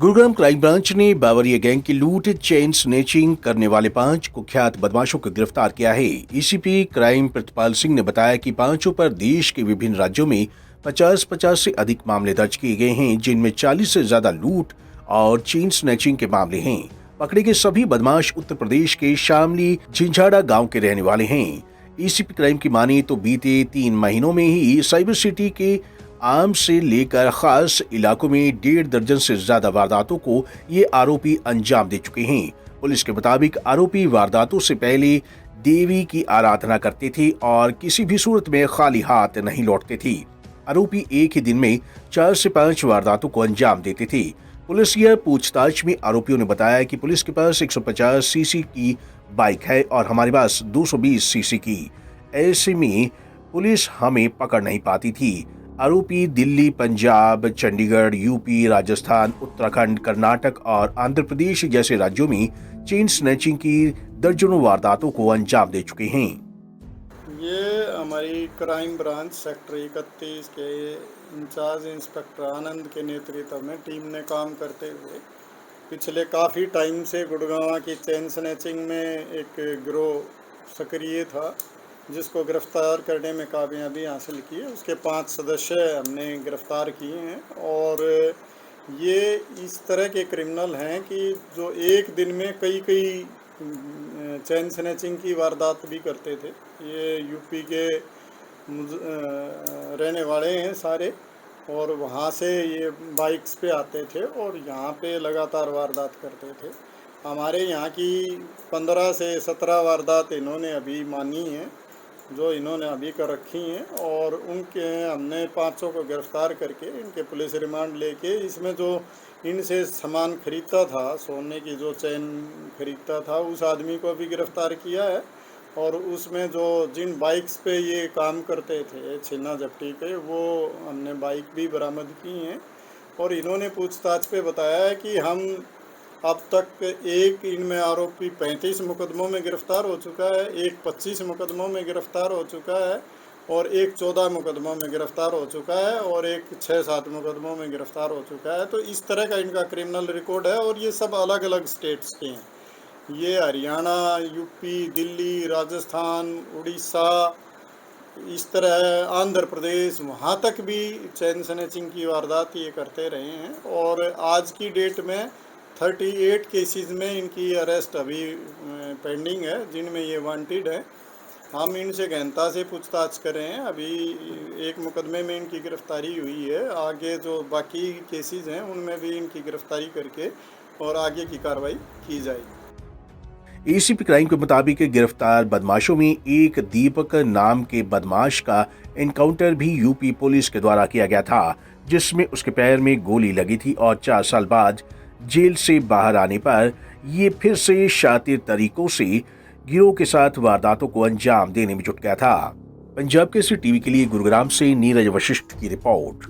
Gurugram crime branch ने Bawaria gang की लूट, चेन स्नैचिंग करने वाले 5 कुख्यात बदमाशों को गिरफ्तार किया है। एसीपी क्राइम प्रतिपाल सिंह ने बताया कि पांचों पर देश के विभिन्न राज्यों में 50-50 से अधिक मामले दर्ज किए गए हैं, जिनमें 40 से ज्यादा लूट और चेन स्नैचिंग के मामले हैं। पकड़े गए सभी बदमाश उत्तर प्रदेश के शामली झिंझाड़ा गाँव के रहने वाले हैं। एसीपी क्राइम की माने तो बीते 3 महीनों में ही साइबर सिटी के आम से लेकर खास इलाकों में 1.5 दर्जन से ज्यादा वारदातों को ये आरोपी अंजाम दे चुके हैं। पुलिस के मुताबिक आरोपी वारदातों से पहले देवी की आराधना करते थे और किसी भी सूरत में खाली हाथ नहीं लौटते थे। आरोपी एक ही दिन में 4 से 5 वारदातों को अंजाम देते थे। पुलिस की पूछताछ में आरोपियों ने बताया कि पुलिस के पास 150 सीसी की बाइक है और हमारे पास 220 सीसी की। ऐसे में पुलिस हमें पकड़ नहीं पाती थी। आरोपी दिल्ली, पंजाब, चंडीगढ़, यूपी, राजस्थान, उत्तराखंड, कर्नाटक और आंध्र प्रदेश जैसे राज्यों में चेन स्नैचिंग की दर्जनों वारदातों को अंजाम दे चुके हैं। ये हमारी क्राइम ब्रांच सेक्टर 31 के इंचार्ज इंस्पेक्टर आनंद के नेतृत्व में टीम ने काम करते हुए पिछले काफ़ी टाइम से गुड़गांव की चेन स्नैचिंग में एक गिरोह सक्रिय था, जिसको गिरफ्तार करने में कामयाबी हासिल की है। उसके 5 सदस्य हमने गिरफ्तार किए हैं और ये इस तरह के क्रिमिनल हैं कि जो एक दिन में कई चेन स्नैचिंग की वारदात भी करते थे। ये यूपी के रहने वाले हैं सारे और वहाँ से ये बाइक्स पे आते थे और यहाँ पे लगातार वारदात करते थे। हमारे यहाँ की 15 से 17 वारदात इन्होंने अभी मानी हैं, जो इन्होंने अभी कर रखी हैं और उनके हमने 500 को गिरफ्तार करके इनके पुलिस रिमांड लेके इसमें जो इनसे सामान खरीदता था, सोने की जो चेन खरीदता था, उस आदमी को भी गिरफ्तार किया है और उसमें जो जिन बाइक्स पे ये काम करते थे छीना झपटी पे, वो हमने बाइक भी बरामद की हैं और इन्होंने पूछताछ पे बताया है कि हम अब तक एक इनमें आरोपी 35 मुकदमों में गिरफ्तार हो चुका है, एक 25 मुकदमों में गिरफ्तार हो चुका है और एक 14 मुकदमों में गिरफ्तार हो चुका है और एक 6-7 मुकदमों में गिरफ्तार हो चुका है। तो इस तरह का इनका क्रिमिनल रिकॉर्ड है और ये सब अलग अलग स्टेट्स के हैं। ये हरियाणा, यूपी, दिल्ली, राजस्थान, उड़ीसा, इस तरह आंध्र प्रदेश, वहाँ तक भी चेन स्नैचिंग की वारदात ये करते रहे हैं और आज की डेट में 38 केसेस में इनकी अरेस्ट अभी पेंडिंग है, जिनमें ये वांटेड है। हम इनसे गहनता से पूछताछ कर रहे हैं। अभी एक मुकदमे में इनकी गिरफ्तारी हुई है, आगे जो बाकी केसेस हैं उनमें भी इनकी गिरफ्तारी करके और आगे की कार्रवाई की जाएगी। एसीपी क्राइम के मुताबिक गिरफ्तार बदमाशों में एक दीपक नाम के बदमाश का एनकाउंटर भी यूपी पुलिस के द्वारा किया गया था, जिसमें उसके पैर में गोली लगी थी और 4 साल बाद जेल से बाहर आने पर ये फिर से शातिर तरीकों से गिरोह के साथ वारदातों को अंजाम देने में जुट गया था। पंजाब केसरी टीवी के लिए गुरुग्राम से नीरज वशिष्ठ की रिपोर्ट।